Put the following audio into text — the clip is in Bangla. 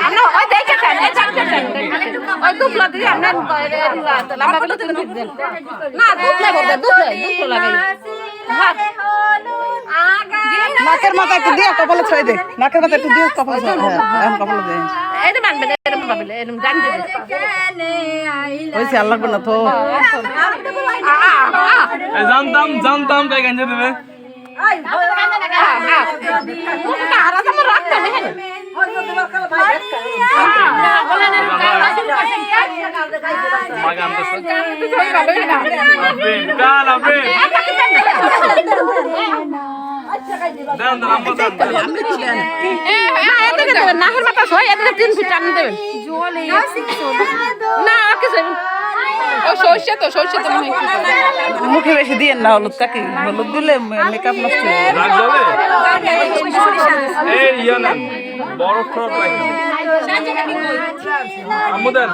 আমরা ওই দেখে খান এই চারটে খান ওই দুপলা দিয়ে আমরা লম্বা করে দিন না দুপলা বলতে দুপলা লাগাই নাকের মাথা একটু দিয়ে কপালে ছয় দে নাকের মাথা একটু দিয়ে কপালে ছয় হ্যাঁ কপালে দে এটা মানবে এরকম ভাবলে এরকম জান দিবে ওইছে আল্লাহ না তো জানতাম তাই গাঞ্জা দেবে নাকের মাথা ছয় এদের 3 ফিট টান দেবেন না কিছু ও সরষে তো মনে হয় মুখে বেশি দিয়ে না হলুদ তাকে হলুদ দিলে মেকআপ নষ্ট হয়ে যায় রাগ যাবে এই ইয়ানেন বরফ টরফ রাখি আমুদান